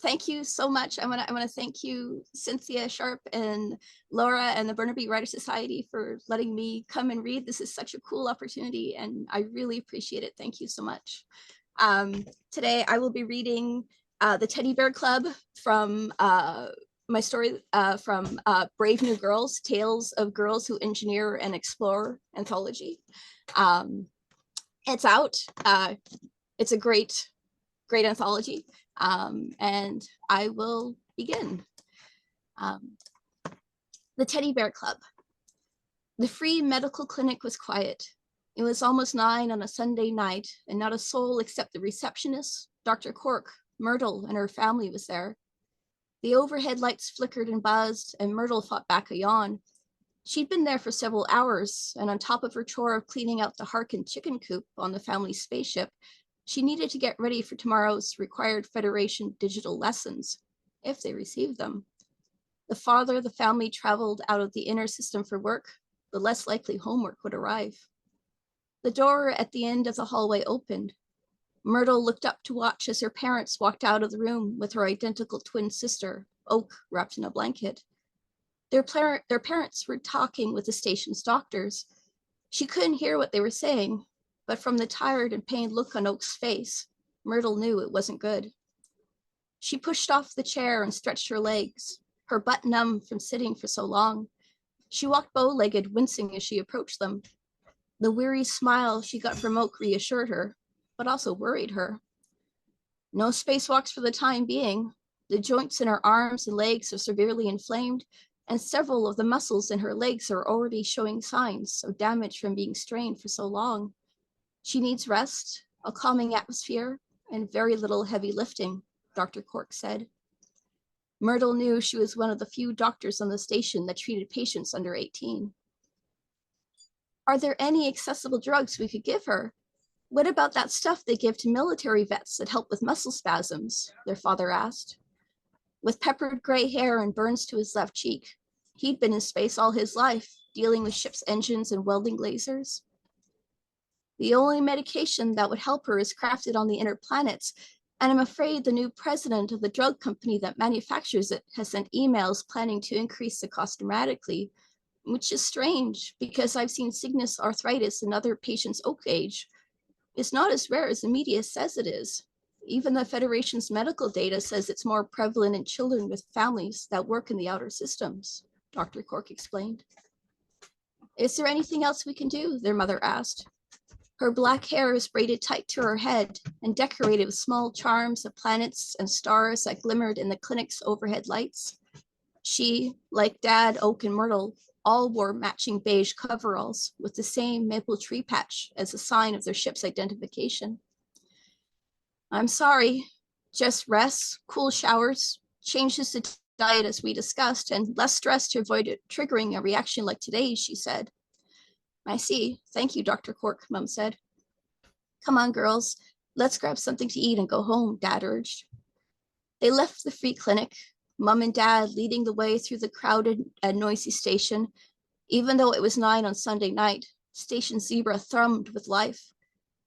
Thank you so much. I want to thank you, Cynthia Sharp and Laura and the Burnaby Writer Society for letting me come and read. This is such a cool opportunity and I really appreciate it. Thank you so much. Today I will be reading The Teddy Bear Club from my story from Brave New Girls, Tales of Girls Who Engineer and Explore anthology. It's out. It's a great anthology. And I will begin. The Teddy Bear Club. The free medical clinic was quiet. It was almost 9 on a Sunday night, and not a soul except the receptionist, Dr. Cork, Myrtle, and her family was there. The overhead lights flickered and buzzed, and Myrtle fought back a yawn. She'd been there for several hours, and on top of her chore of cleaning out the Harkin chicken coop on the family spaceship, she needed to get ready for tomorrow's required Federation digital lessons, if they received them. The farther the family traveled out of the inner system for work, the less likely homework would arrive. The door at the end of the hallway opened. Myrtle looked up to watch as her parents walked out of the room with her identical twin sister, Oak, wrapped in a blanket. Their parents were talking with the station's doctors. She couldn't hear what they were saying, but from the tired and pained look on Oak's face, Myrtle knew it wasn't good. She pushed off the chair and stretched her legs, her butt numb from sitting for so long. She walked bow-legged, wincing as she approached them. The weary smile she got from Oak reassured her, but also worried her. No spacewalks for the time being. The joints in her arms and legs are severely inflamed, and several of the muscles in her legs are already showing signs of damage from being strained for so long. She needs rest, a calming atmosphere, and very little heavy lifting, Dr. Cork said. Myrtle knew she was one of the few doctors on the station that treated patients under 18. Are there any accessible drugs we could give her? What about that stuff they give to military vets that help with muscle spasms? Their father asked. With peppered gray hair and burns to his left cheek, he'd been in space all his life, dealing with ships' engines and welding lasers. The only medication that would help her is crafted on the inner planets, and I'm afraid the new president of the drug company that manufactures it has sent emails planning to increase the cost dramatically, which is strange because I've seen Cygnus arthritis in other patients' oak age. It's not as rare as the media says it is. Even the Federation's medical data says it's more prevalent in children with families that work in the outer systems, Dr. Cork explained. Is there anything else we can do? Their mother asked. Her black hair is braided tight to her head and decorated with small charms of planets and stars that glimmered in the clinic's overhead lights. She, like Dad, Oak, and Myrtle, all wore matching beige coveralls with the same maple tree patch as a sign of their ship's identification. I'm sorry, just rest, cool showers, changes to diet as we discussed, and less stress to avoid it triggering a reaction like today's, she said. I see. Thank you, Dr. Cork, Mom said. Come on, girls. Let's grab something to eat and go home, Dad urged. They left the free clinic, Mom and Dad leading the way through the crowded and noisy station. Even though it was 9 on Sunday night, Station Zebra thrummed with life.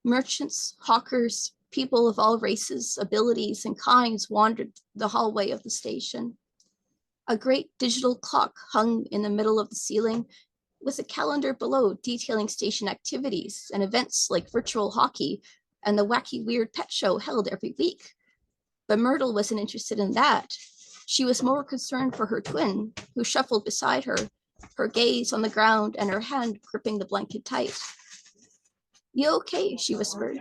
Merchants, hawkers, people of all races, abilities, and kinds wandered the hallway of the station. A great digital clock hung in the middle of the ceiling, with a calendar below detailing station activities and events like virtual hockey and the wacky weird pet show held every week. But Myrtle wasn't interested in that. She was more concerned for her twin, who shuffled beside her, her gaze on the ground and her hand gripping the blanket tight. You okay? She whispered.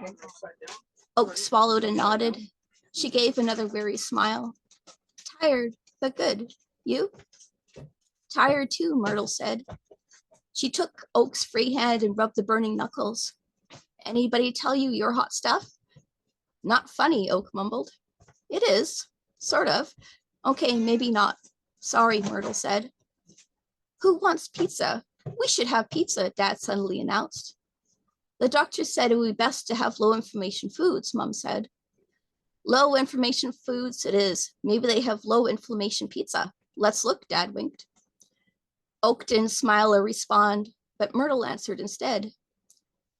Oak swallowed and nodded. She gave another weary smile. Tired, but good. You? Tired too, Myrtle said. She took Oak's free hand and rubbed the burning knuckles. Anybody tell you your hot stuff? Not funny, Oak mumbled. It is, sort of. Okay, maybe not. Sorry, Myrtle said. Who wants pizza? We should have pizza, Dad suddenly announced. The doctor said it would be best to have low inflammation foods, Mom said. Low inflammation foods it is. Maybe they have low inflammation pizza. Let's look, Dad winked. Oak didn't smile or respond, but Myrtle answered instead.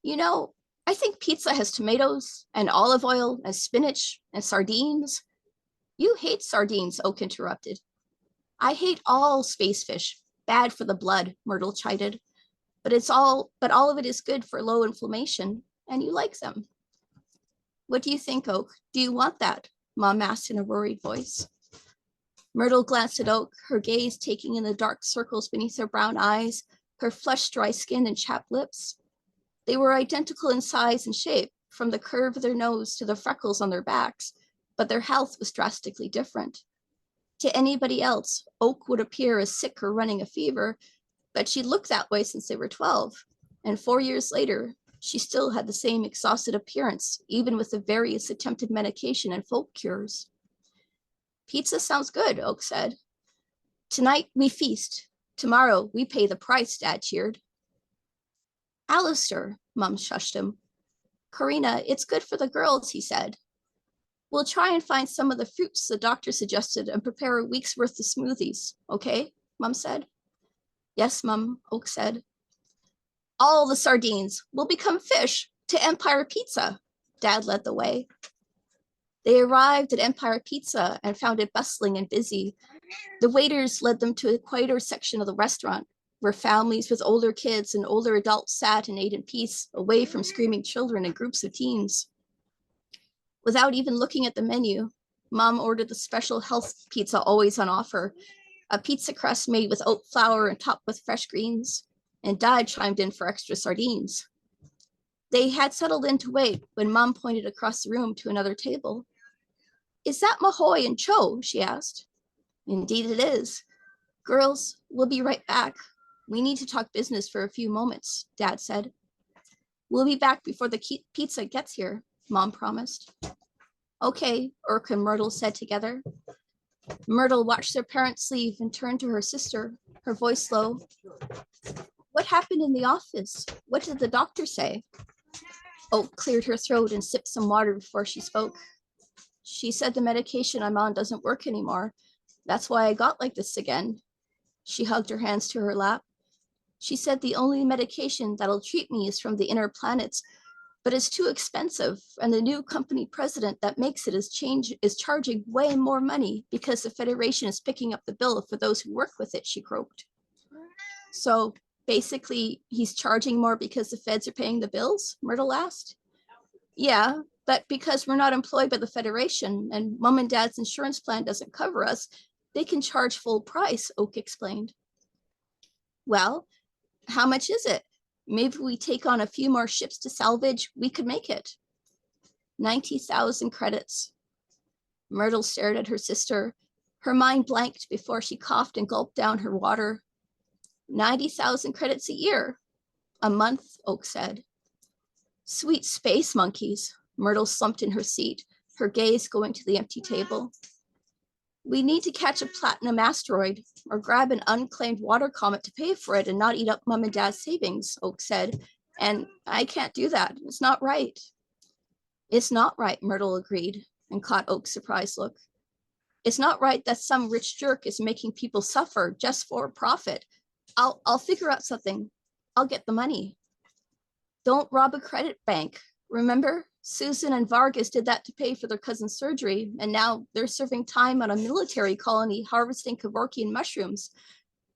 You know, I think pizza has tomatoes and olive oil and spinach and sardines. You hate sardines, Oak interrupted. I hate all space fish. Bad for the blood, Myrtle chided. But all of it is good for low inflammation, and you like them. What do you think, Oak? Do you want that? Mom asked in a worried voice. Myrtle glanced at Oak, her gaze taking in the dark circles beneath her brown eyes, her flushed, dry skin and chapped lips. They were identical in size and shape, from the curve of their nose to the freckles on their backs, but their health was drastically different. To anybody else, Oak would appear as sick or running a fever, but she looked that way since they were 12. And 4 years later, she still had the same exhausted appearance, even with the various attempted medication and folk cures. Pizza sounds good, Oak said. Tonight we feast. Tomorrow we pay the price, Dad cheered. Alistair, Mum shushed him. Karina, it's good for the girls, he said. We'll try and find some of the fruits the doctor suggested and prepare a week's worth of smoothies, okay? Mum said. Yes, Mum, Oak said. All the sardines will become fish to Empire Pizza, Dad led the way. They arrived at Empire Pizza and found it bustling and busy. The waiters led them to a quieter section of the restaurant, where families with older kids and older adults sat and ate in peace, away from screaming children and groups of teens. Without even looking at the menu, Mom ordered the special health pizza always on offer, a pizza crust made with oat flour and topped with fresh greens, and Dad chimed in for extra sardines. They had settled in to wait when Mom pointed across the room to another table. Is that Mahoy and Cho? She asked. Indeed it is. Girls, we'll be right back. We need to talk business for a few moments, Dad said. We'll be back before the pizza gets here, Mom promised. Okay, Urk and Myrtle said together. Myrtle watched their parents leave and turned to her sister, her voice low. What happened in the office? What did the doctor say? Oak cleared her throat and sipped some water before she spoke. She said the medication I'm on doesn't work anymore. That's why I got like this again. She hugged her hands to her lap. She said the only medication that'll treat me is from the inner planets, but it's too expensive, and the new company president that makes it is charging way more money because the Federation is picking up the bill for those who work with it, she croaked. So basically, he's charging more because the feds are paying the bills? Myrtle asked. Yeah, but because we're not employed by the Federation and Mom and Dad's insurance plan doesn't cover us, they can charge full price, Oak explained. Well, how much is it? Maybe we take on a few more ships to salvage, we could make it. 90,000 credits. Myrtle stared at her sister. Her mind blanked before she coughed and gulped down her water. 90,000 credits a year. A month, Oak said. Sweet space monkeys. Myrtle slumped in her seat, her gaze going to the empty table. We need to catch a platinum asteroid or grab an unclaimed water comet to pay for it and not eat up Mom and Dad's savings, Oak said. And I can't do that. It's not right. It's not right, Myrtle agreed and caught Oak's surprised look. It's not right that some rich jerk is making people suffer just for profit. I'll figure out something. I'll get the money. Don't rob a credit bank. Remember? Susan and Vargas did that to pay for their cousin's surgery, and now they're serving time on a military colony harvesting Kevorkian mushrooms.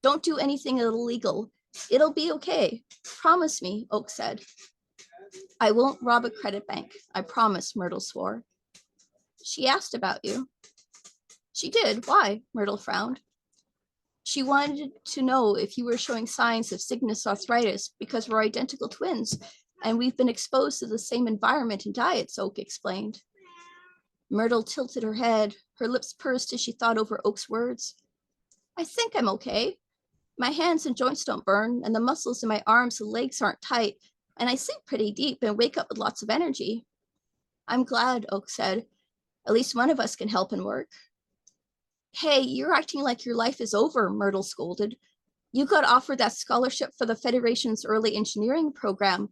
Don't do anything illegal. It'll be okay. Promise me, Oak said. I won't rob a credit bank. I promise, Myrtle swore. She asked about you. She did. Why? Myrtle frowned. She wanted to know if you were showing signs of Cygnus arthritis because we're identical twins, and we've been exposed to the same environment and diets, Oak explained. Myrtle tilted her head, her lips pursed as she thought over Oak's words. I think I'm okay. My hands and joints don't burn, and the muscles in my arms and legs aren't tight, and I sleep pretty deep and wake up with lots of energy. I'm glad, Oak said. At least one of us can help and work. Hey, you're acting like your life is over, Myrtle scolded. You got offered that scholarship for the Federation's early engineering program.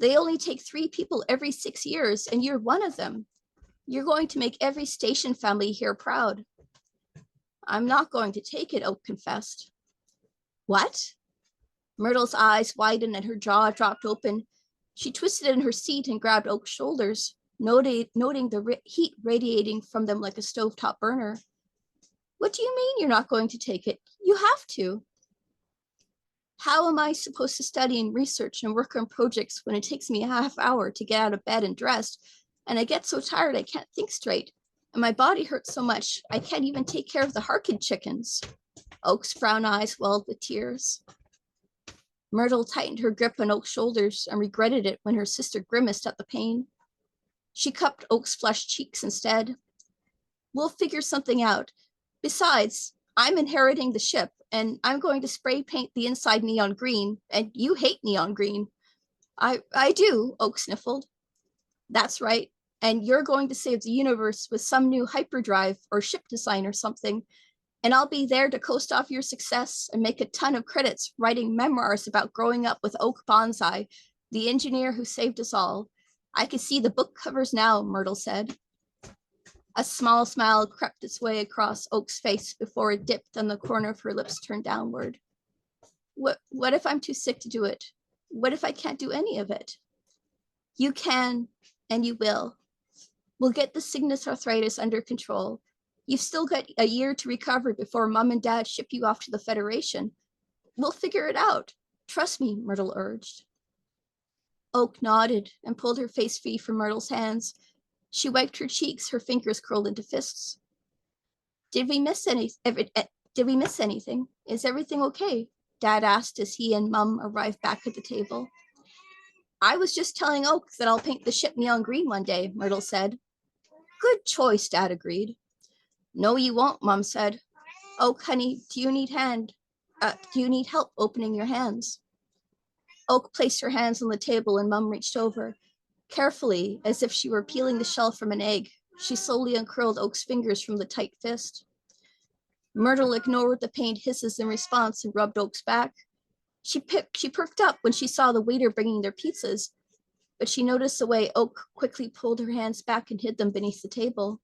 They only take 3 people every 6 years, and you're one of them. You're going to make every station family here proud. I'm not going to take it, Oak confessed. What? Myrtle's eyes widened and her jaw dropped open. She twisted in her seat and grabbed Oak's shoulders. noting the heat radiating from them like a stovetop burner. What do you mean you're not going to take it? You have to. How am I supposed to study and research and work on projects when it takes me a half hour to get out of bed and dressed, and I get so tired I can't think straight, and my body hurts so much I can't even take care of the Harkin chickens? Oak's brown eyes welled with tears. Myrtle tightened her grip on Oak's shoulders and regretted it when her sister grimaced at the pain. She cupped Oak's flushed cheeks instead. We'll figure something out. Besides, I'm inheriting the ship, and I'm going to spray paint the inside neon green, and you hate neon green. I do, Oak sniffled. That's right, and you're going to save the universe with some new hyperdrive or ship design or something, and I'll be there to coast off your success and make a ton of credits writing memoirs about growing up with Oak Bonsai, the engineer who saved us all. I can see the book covers now, Myrtle said. A small smile crept its way across Oak's face before it dipped and the corner of her lips turned downward. What if I'm too sick to do it? What if I can't do any of it? You can, and you will. We'll get the sinus arthritis under control. You've still got a year to recover before Mom and Dad ship you off to the Federation. We'll figure it out. Trust me, Myrtle urged. Oak nodded and pulled her face free from Myrtle's hands. She wiped her cheeks, her fingers curled into fists. Did we miss anything? Is everything okay? Dad asked as he and Mum arrived back at the table. I was just telling Oak that I'll paint the ship neon green one day, Myrtle said. Good choice, Dad agreed. No, you won't, Mum said. Oak, honey, do you need help opening your hands? Oak placed her hands on the table and Mum reached over. Carefully, as if she were peeling the shell from an egg, she slowly uncurled Oak's fingers from the tight fist. Myrtle ignored the pained hisses in response and rubbed Oak's back. She perked up when she saw the waiter bringing their pizzas, but she noticed the way Oak quickly pulled her hands back and hid them beneath the table.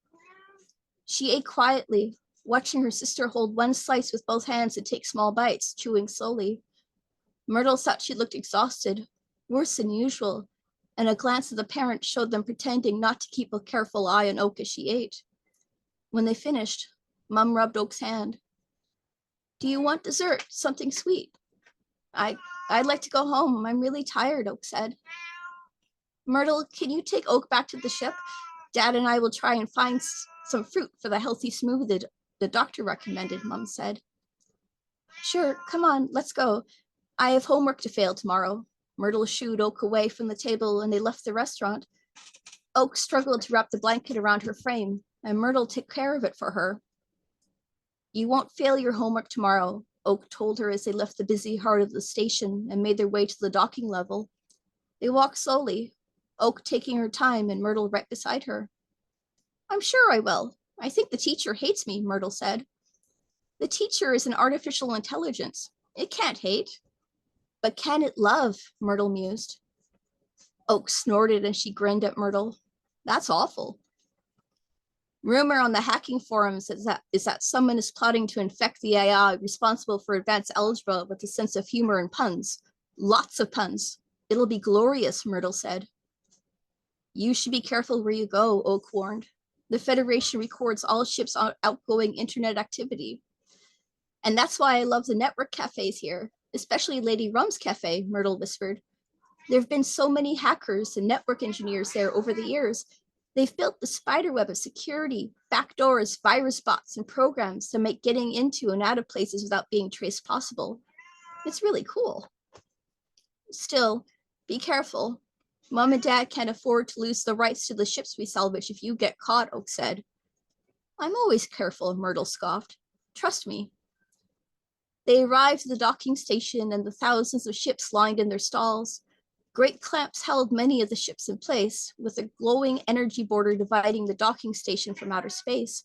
She ate quietly, watching her sister hold one slice with both hands and take small bites, chewing slowly. Myrtle thought she looked exhausted, worse than usual, and a glance at the parent showed them pretending not to keep a careful eye on Oak as she ate. When they finished, Mum rubbed Oak's hand. Do you want dessert? Something sweet? I'd like to go home. I'm really tired, Oak said. Myrtle, can you take Oak back to the ship? Dad and I will try and find some fruit for the healthy smoothie the doctor recommended, Mum said. Sure, come on, let's go. I have homework to fail tomorrow. Myrtle shooed Oak away from the table and they left the restaurant. Oak struggled to wrap the blanket around her frame, and Myrtle took care of it for her. You won't fail your homework tomorrow, Oak told her as they left the busy heart of the station and made their way to the docking level. They walked slowly, Oak taking her time and Myrtle right beside her. I'm sure I will. I think the teacher hates me, Myrtle said. The teacher is an artificial intelligence. It can't hate. But can it love? Myrtle mused. Oak snorted and she grinned at Myrtle. That's awful. Rumor on the hacking forums is that someone is plotting to infect the AI responsible for advanced algebra with a sense of humor and puns. Lots of puns. It'll be glorious, Myrtle said. You should be careful where you go, Oak warned. The Federation records all ships' outgoing internet activity. And that's why I love the network cafes here, especially Lady Rum's cafe, Myrtle whispered. There have been so many hackers and network engineers there over the years. They've built the spiderweb of security, backdoors, virus bots, and programs to make getting into and out of places without being traced possible. It's really cool. Still, be careful. Mom and Dad can't afford to lose the rights to the ships we salvage if you get caught, Oak said. I'm always careful, Myrtle scoffed. Trust me. They arrived at the docking station and the thousands of ships lined in their stalls. Great clamps held many of the ships in place, with a glowing energy border dividing the docking station from outer space.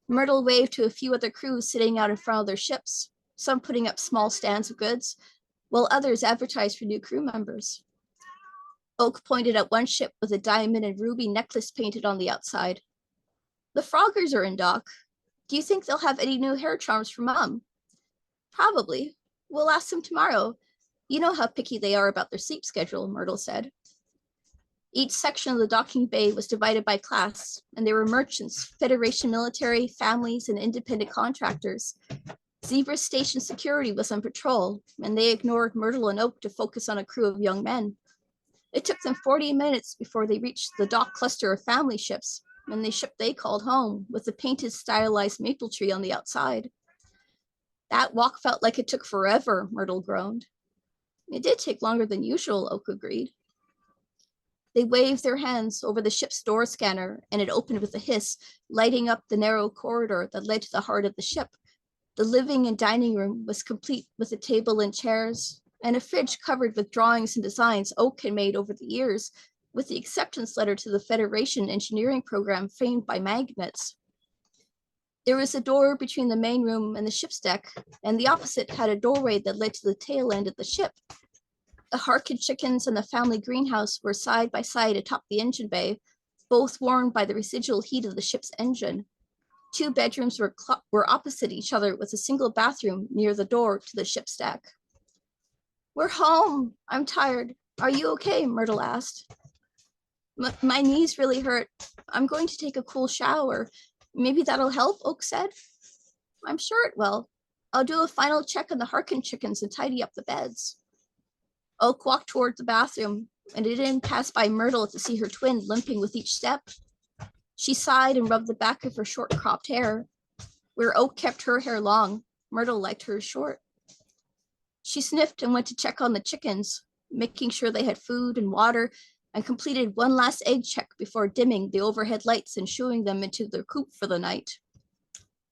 Myrtle waved to a few other crews sitting out in front of their ships, some putting up small stands of goods, while others advertised for new crew members. Oak pointed at one ship with a diamond and ruby necklace painted on the outside. The Froggers are in dock. Do you think they'll have any new hair charms for Mom? Probably. We'll ask them tomorrow. You know how picky they are about their sleep schedule, Myrtle said. Each section of the docking bay was divided by class, and there were merchants, Federation military, families, and independent contractors. Zebra Station security was on patrol, and they ignored Myrtle and Oak to focus on a crew of young men. It took them 40 minutes before they reached the dock cluster of family ships, and the ship they called home, with a painted, stylized maple tree on the outside. That walk felt like it took forever, Myrtle groaned. It did take longer than usual, Oak agreed. They waved their hands over the ship's door scanner, and it opened with a hiss, lighting up the narrow corridor that led to the heart of the ship. The living and dining room was complete with a table and chairs, and a fridge covered with drawings and designs Oak had made over the years, with the acceptance letter to the Federation engineering program framed by magnets. There was a door between the main room and the ship's deck, and the opposite had a doorway that led to the tail end of the ship. The Harkin chickens and the family greenhouse were side by side atop the engine bay, both warmed by the residual heat of the ship's engine. Two bedrooms were opposite each other with a single bathroom near the door to the ship's deck. We're home. I'm tired. Are you okay? Myrtle asked. My knees really hurt. I'm going to take a cool shower. Maybe that'll help, Oak said. I'm sure it will. I'll do a final check on the Harkin chickens and tidy up the beds. Oak walked toward the bathroom, and it didn't pass by Myrtle to see her twin limping with each step. She sighed and rubbed the back of her short cropped hair. Where Oak kept her hair long, Myrtle liked hers short. She sniffed and went to check on the chickens, making sure they had food and water, and completed one last egg check before dimming the overhead lights and shooing them into their coop for the night.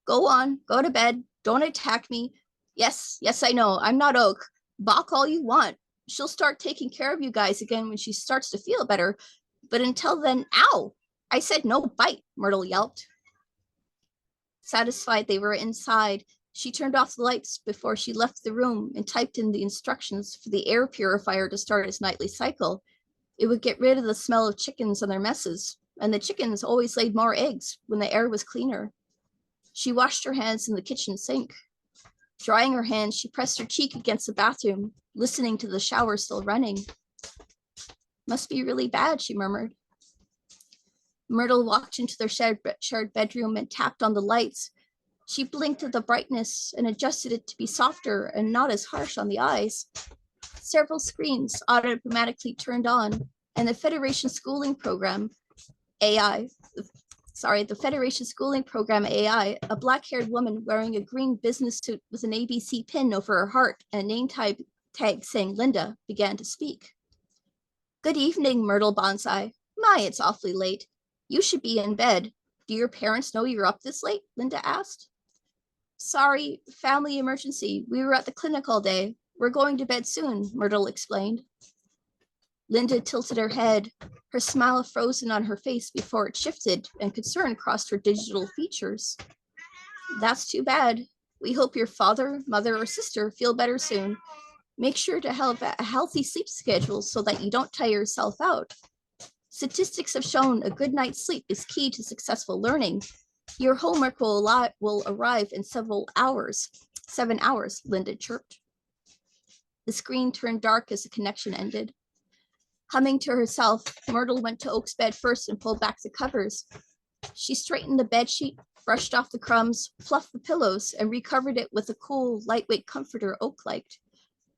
Go on, go to bed. Don't attack me. Yes, I know. I'm not Oak. Balk all you want. She'll start taking care of you guys again when she starts to feel better. But until then, ow! I said no bite, Myrtle yelped. Satisfied they were inside, she turned off the lights before she left the room and typed in the instructions for the air purifier to start its nightly cycle. It would get rid of the smell of chickens and their messes, and the chickens always laid more eggs when the air was cleaner. She washed her hands in the kitchen sink. Drying her hands, she pressed her cheek against the bathroom, listening to the shower still running. Must be really bad, she murmured. Myrtle walked into their shared bedroom and tapped on the lights. She blinked at the brightness and adjusted it to be softer and not as harsh on the eyes. Several screens automatically turned on, and the Federation Schooling Program, the Federation Schooling Program AI, a black-haired woman wearing a green business suit with an ABC pin over her heart and a name tag saying Linda, began to speak. Good evening, Myrtle Bonsai. My, it's awfully late. You should be in bed. Do your parents know you're up this late? Linda asked. Sorry, family emergency. We were at the clinic all day. We're going to bed soon, Myrtle explained. Linda tilted her head, her smile frozen on her face before it shifted, and concern crossed her digital features. That's too bad. We hope your father, mother, or sister feel better soon. Make sure to have a healthy sleep schedule so that you don't tire yourself out. Statistics have shown a good night's sleep is key to successful learning. Your homework will arrive in 7 hours, Linda chirped. The screen turned dark as the connection ended. Humming to herself, Myrtle went to Oak's bed first and pulled back the covers. She straightened the bedsheet, brushed off the crumbs, fluffed the pillows, and recovered it with a cool, lightweight comforter Oak liked.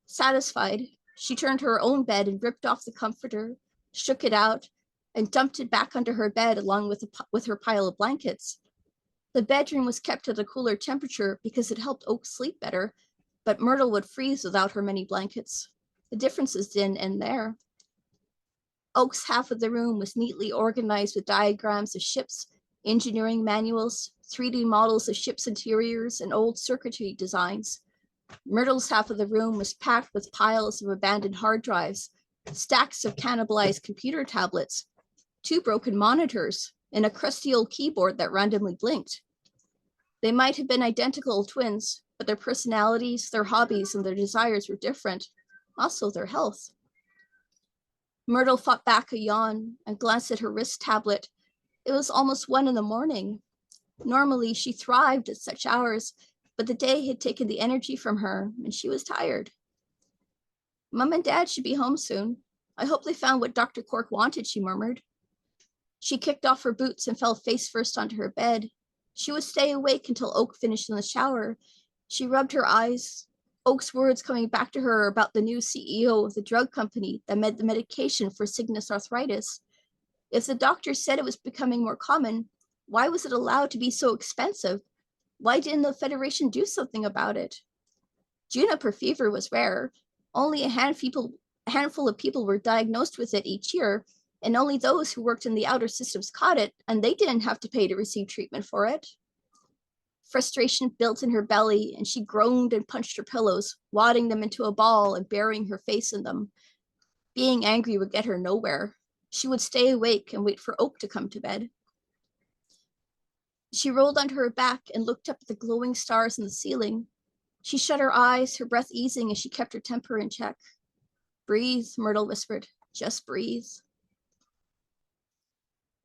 Satisfied, she turned to her own bed and ripped off the comforter, shook it out, and dumped it back under her bed along with her pile of blankets. The bedroom was kept at a cooler temperature because it helped Oak sleep better, but Myrtle would freeze without her many blankets. The differences didn't end there. Oak's half of the room was neatly organized with diagrams of ships, engineering manuals, 3D models of ships' interiors, and old circuitry designs. Myrtle's half of the room was packed with piles of abandoned hard drives, stacks of cannibalized computer tablets, 2 broken monitors, and a crusty old keyboard that randomly blinked. They might have been identical twins, but their personalities, their hobbies, and their desires were different, also their health. Myrtle fought back a yawn and glanced at her wrist tablet. It was almost 1 a.m. Normally, she thrived at such hours, but the day had taken the energy from her, and she was tired. Mom and Dad should be home soon. I hope they found what Dr. Cork wanted, she murmured. She kicked off her boots and fell face first onto her bed. She would stay awake until Oak finished in the shower. She rubbed her eyes, Oak's words coming back to her about the new CEO of the drug company that made the medication for Cygnus arthritis. If the doctor said it was becoming more common, why was it allowed to be so expensive? Why didn't the Federation do something about it? Juniper fever was rare. Only a handful of people were diagnosed with it each year, and only those who worked in the outer systems caught it, and they didn't have to pay to receive treatment for it. Frustration built in her belly, and she groaned and punched her pillows, wadding them into a ball and burying her face in them. Being angry would get her nowhere. She would stay awake and wait for Oak to come to bed. She rolled onto her back and looked up at the glowing stars in the ceiling. She shut her eyes, her breath easing as she kept her temper in check. Breathe, Myrtle whispered. Just breathe.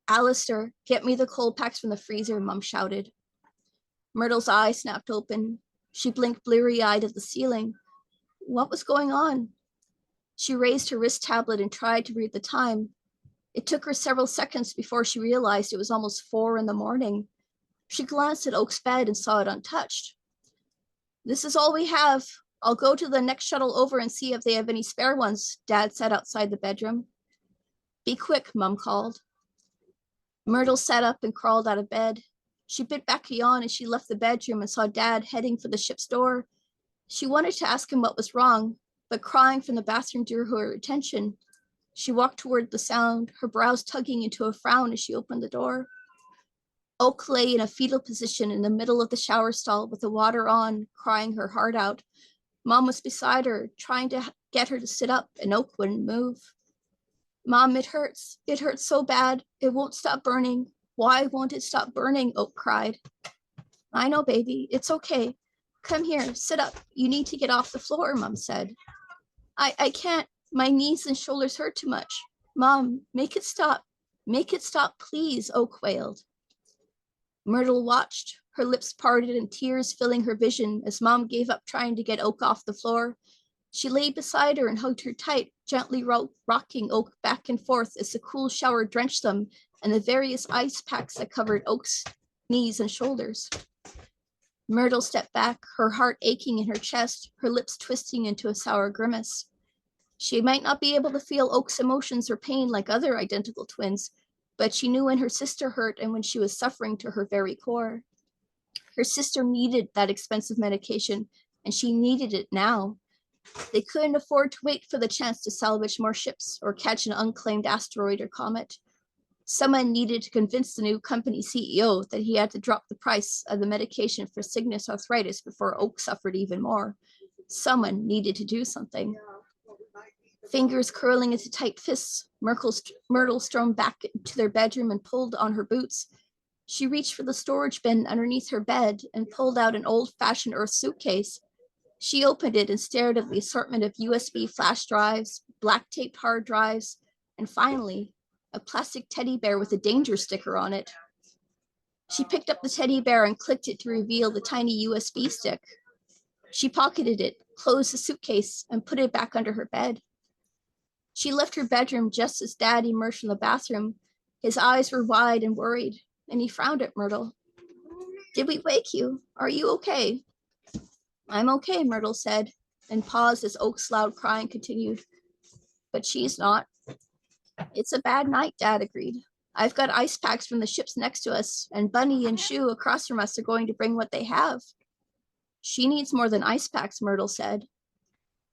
Alistair, get me the cold packs from the freezer, Mum shouted. Myrtle's eyes snapped open. She blinked bleary-eyed at the ceiling. What was going on? She raised her wrist tablet and tried to read the time. It took her several seconds before she realized it was almost 4 a.m. She glanced at Oak's bed and saw it untouched. This is all we have. I'll go to the next shuttle over and see if they have any spare ones, Dad said outside the bedroom. Be quick, Mum called. Myrtle sat up and crawled out of bed. She bit back a yawn as she left the bedroom and saw Dad heading for the ship's door. She wanted to ask him what was wrong, but crying from the bathroom drew her attention. She walked toward the sound, her brows tugging into a frown as she opened the door. Oak lay in a fetal position in the middle of the shower stall with the water on, crying her heart out. Mom was beside her, trying to get her to sit up, and Oak wouldn't move. Mom, it hurts. It hurts so bad. It won't stop burning. Why won't it stop burning? Oak cried. I know, baby. It's okay. Come here, sit up. You need to get off the floor, Mom said. I can't. My knees and shoulders hurt too much. Mom, make it stop. Make it stop, please, Oak wailed. Myrtle watched, her lips parted and tears filling her vision as Mom gave up trying to get Oak off the floor. She lay beside her and hugged her tight, gently rocking Oak back and forth as the cool shower drenched them and the various ice packs that covered Oak's knees and shoulders. Myrtle stepped back, her heart aching in her chest, her lips twisting into a sour grimace. She might not be able to feel Oak's emotions or pain like other identical twins, but she knew when her sister hurt and when she was suffering to her very core. Her sister needed that expensive medication, and she needed it now. They couldn't afford to wait for the chance to salvage more ships or catch an unclaimed asteroid or comet. Someone needed to convince the new company CEO that he had to drop the price of the medication for Cygnus arthritis before Oak suffered even more. Someone needed to do something. Fingers curling into tight fists, Myrtle strode back to their bedroom and pulled on her boots. She reached for the storage bin underneath her bed and pulled out an old-fashioned Earth suitcase. She opened it and stared at the assortment of USB flash drives, black-taped hard drives, and finally, a plastic teddy bear with a danger sticker on it. She picked up the teddy bear and clicked it to reveal the tiny USB stick. She pocketed it, closed the suitcase, and put it back under her bed. She left her bedroom just as Dad emerged from the bathroom. His eyes were wide and worried, and he frowned at Myrtle. Did we wake you? Are you okay? I'm okay, Myrtle said, and paused as Oak's loud crying continued. But she's not. It's a bad night, Dad agreed. I've got ice packs from the ships next to us, and Bunny and Shu across from us are going to bring what they have. She needs more than ice packs, Myrtle said.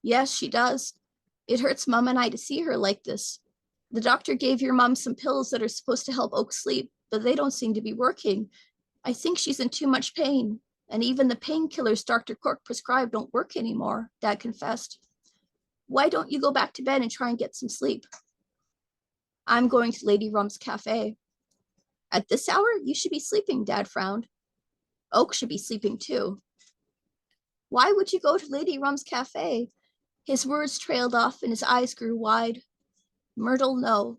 Yes, she does. It hurts Mom and I to see her like this. The doctor gave your mom some pills that are supposed to help Oak sleep, but they don't seem to be working. I think she's in too much pain, and even the painkillers Dr. Cork prescribed don't work anymore, Dad confessed. Why don't you go back to bed and try and get some sleep? I'm going to Lady Rum's cafe. At this hour, you should be sleeping, Dad frowned. Oak should be sleeping too. Why would you go to Lady Rum's cafe? His words trailed off and his eyes grew wide. Myrtle, no.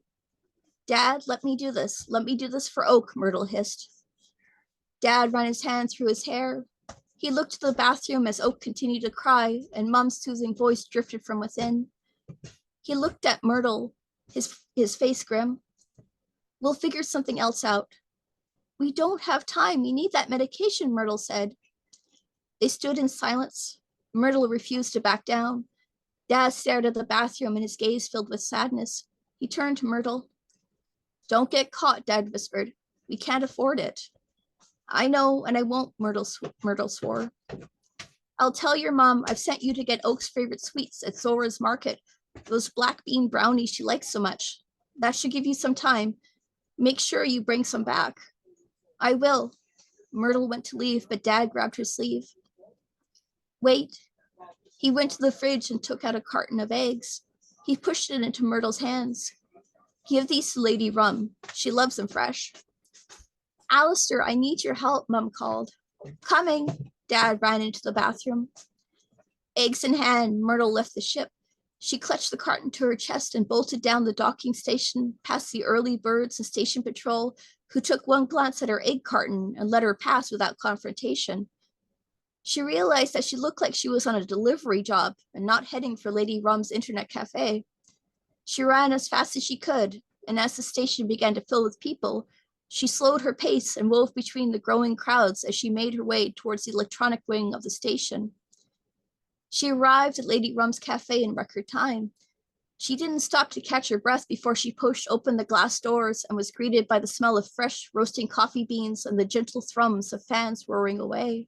Dad, let me do this. Let me do this for Oak, Myrtle hissed. Dad ran his hand through his hair. He looked to the bathroom as Oak continued to cry, and Mom's soothing voice drifted from within. He looked at Myrtle, his face grim. We'll figure something else out. We don't have time. You need that medication, Myrtle said. They stood in silence. Myrtle refused to back down. Dad stared at the bathroom and his gaze filled with sadness. He turned to Myrtle. Don't get caught, Dad whispered. We can't afford it. I know, and I won't, Myrtle swore. I'll tell your mom I've sent you to get Oak's favorite sweets at Zora's Market, those black bean brownies she likes so much. That should give you some time. Make sure you bring some back. I will. Myrtle went to leave, but Dad grabbed her sleeve. Wait. He went to the fridge and took out a carton of eggs. He pushed it into Myrtle's hands. Give these to Lady Rum. She loves them fresh. Alistair, I need your help, Mum called. Coming. Dad ran into the bathroom. Eggs in hand, Myrtle left the ship. She clutched the carton to her chest and bolted down the docking station past the early birds and station patrol, who took one glance at her egg carton and let her pass without confrontation. She realized that she looked like she was on a delivery job and not heading for Lady Rum's internet cafe. She ran as fast as she could, and as the station began to fill with people, she slowed her pace and wove between the growing crowds as she made her way towards the electronic wing of the station. She arrived at Lady Rum's cafe in record time. She didn't stop to catch her breath before she pushed open the glass doors and was greeted by the smell of fresh roasting coffee beans and the gentle thrums of fans roaring away.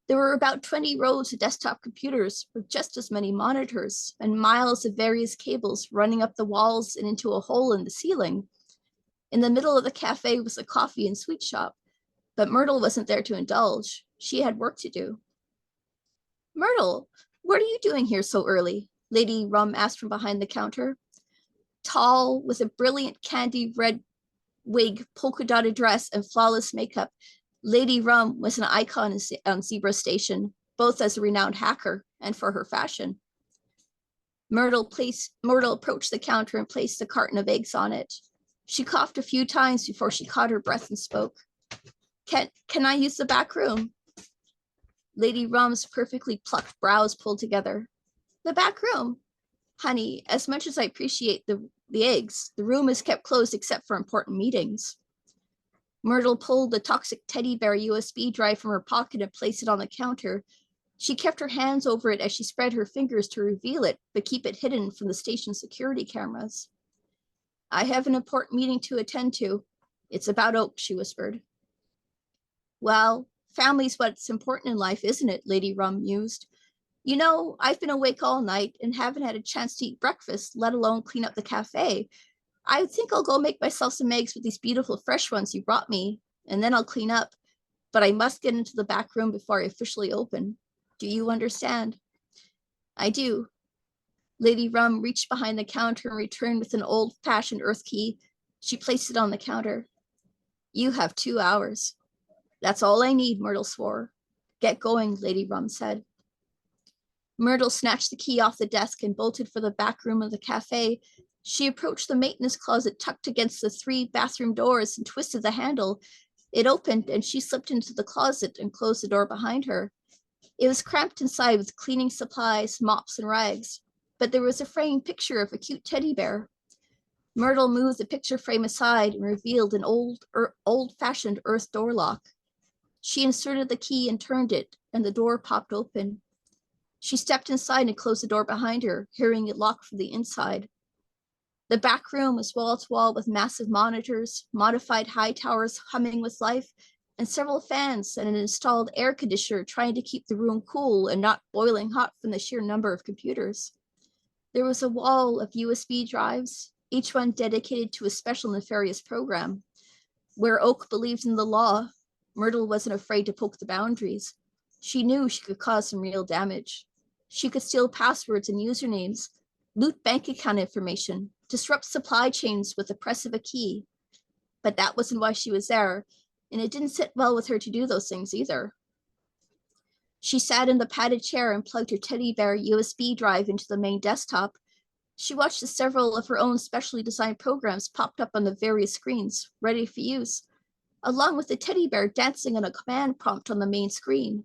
There were about 20 rows of desktop computers with just as many monitors and miles of various cables running up the walls and into a hole in the ceiling. In the middle of the cafe was a coffee and sweet shop, but Myrtle wasn't there to indulge. She had work to do. Myrtle, what are you doing here so early? Lady Rum asked from behind the counter. Tall, with a brilliant candy red wig, polka-dotted dress, and flawless makeup, Lady Rum was an icon on Zebra Station, both as a renowned hacker and for her fashion. Myrtle approached the counter and placed a carton of eggs on it. She coughed a few times before she caught her breath and spoke. Can I use the back room? Lady Rum's perfectly plucked brows pulled together. The back room? Honey, as much as I appreciate the eggs, the room is kept closed except for important meetings. Myrtle pulled the toxic teddy bear USB drive from her pocket and placed it on the counter. She kept her hands over it as she spread her fingers to reveal it, but keep it hidden from the station's security cameras. I have an important meeting to attend to. It's about Oak, she whispered. Well, family's what's important in life, isn't it? Lady Rum mused. You know, I've been awake all night and haven't had a chance to eat breakfast, let alone clean up the cafe. I think I'll go make myself some eggs with these beautiful fresh ones you brought me, and then I'll clean up. But I must get into the back room before I officially open. Do you understand? I do. Lady Rum reached behind the counter and returned with an old-fashioned earth key. She placed it on the counter. You have 2 hours. That's all I need, Myrtle swore. Get going, Lady Rum said. Myrtle snatched the key off the desk and bolted for the back room of the cafe. She approached the maintenance closet tucked against the 3 bathroom doors and twisted the handle. It opened and she slipped into the closet and closed the door behind her. It was cramped inside with cleaning supplies, mops, and rags, but there was a framed picture of a cute teddy bear. Myrtle moved the picture frame aside and revealed an old-fashioned earth door lock. She inserted the key and turned it, and the door popped open. She stepped inside and closed the door behind her, hearing it lock from the inside. The back room was wall-to-wall with massive monitors, modified high towers humming with life, and several fans and an installed air conditioner trying to keep the room cool and not boiling hot from the sheer number of computers. There was a wall of USB drives, each one dedicated to a special nefarious program. Where Oak believed in the law, Myrtle wasn't afraid to poke the boundaries. She knew she could cause some real damage. She could steal passwords and usernames, loot bank account information, disrupt supply chains with the press of a key. But that wasn't why she was there, and it didn't sit well with her to do those things either. She sat in the padded chair and plugged her teddy bear USB drive into the main desktop. She watched as several of her own specially designed programs popped up on the various screens, ready for use, along with the teddy bear dancing on a command prompt on the main screen.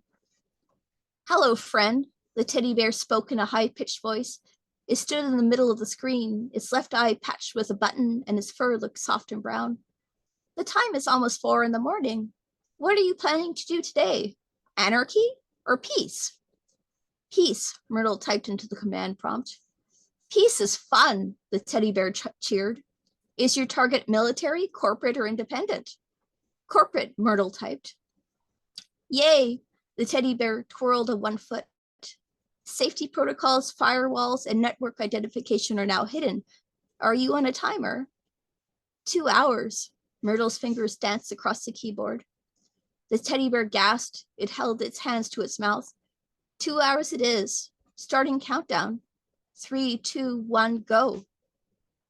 Hello, friend, the teddy bear spoke in a high-pitched voice. It stood in the middle of the screen, its left eye patched with a button, and its fur looked soft and brown. The time is almost 4 in the morning. What are you planning to do today? Anarchy or peace? Peace, Myrtle typed into the command prompt. Peace is fun, the teddy bear cheered. Is your target military, corporate, or independent? Corporate, Myrtle typed. Yay, the teddy bear twirled on one foot. Safety protocols, firewalls, and network identification are now hidden. Are you on a timer? 2 hours. Myrtle's fingers danced across the keyboard. The teddy bear gasped. It held its hands to its mouth. 2 hours it is. Starting countdown. 3, 2, 1, go.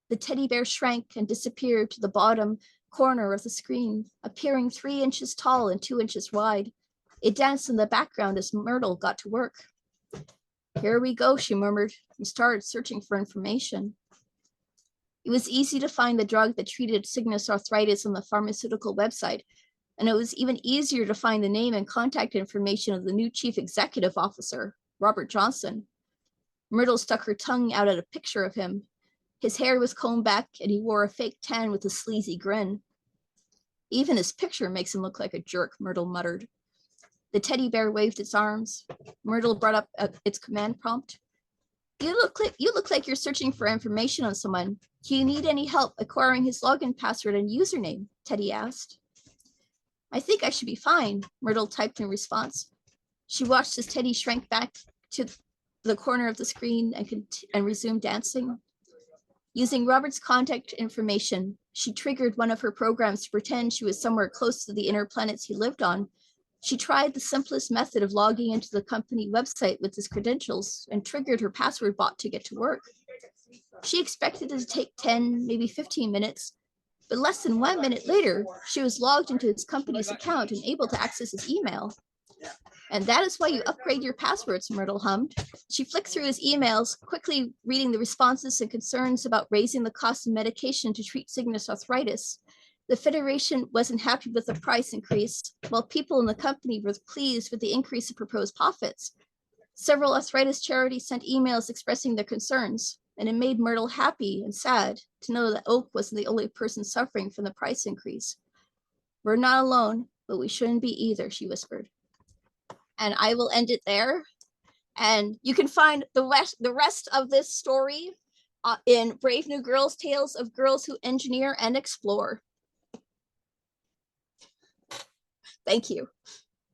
The teddy bear shrank and disappeared to the bottom corner of the screen, appearing 3 inches tall and 2 inches wide. It danced in the background as Myrtle got to work. Here we go, she murmured, and started searching for information. It was easy to find the drug that treated sickness arthritis on the pharmaceutical website, and it was even easier to find the name and contact information of the new chief executive officer, Robert Johnson. Myrtle stuck her tongue out at a picture of him. His hair was combed back, and he wore a fake tan with a sleazy grin. Even his picture makes him look like a jerk, Myrtle muttered. The teddy bear waved its arms. Myrtle brought up its command prompt. You look like you're searching for information on someone. Do you need any help acquiring his login password and username? Teddy asked. I think I should be fine, Myrtle typed in response. She watched as Teddy shrank back to the corner of the screen and resumed dancing. Using Robert's contact information, she triggered one of her programs to pretend she was somewhere close to the inner planets he lived on. She tried the simplest method of logging into the company website with his credentials and triggered her password bot to get to work. She expected it to take 10, maybe 15 minutes, but less than 1 minute later, she was logged into his company's account and able to access his email. And that is why you upgrade your passwords, Myrtle hummed. She flicked through his emails, quickly reading the responses and concerns about raising the cost of medication to treat sickness arthritis. The Federation wasn't happy with the price increase, while people in the company were pleased with the increase in proposed profits. Several arthritis charities sent emails expressing their concerns, and it made Myrtle happy and sad to know that Oak wasn't the only person suffering from the price increase. We're not alone, but we shouldn't be either, she whispered. And I will end it there. And you can find the rest of this story in Brave New Girls, Tales of Girls Who Engineer and Explore. Thank you.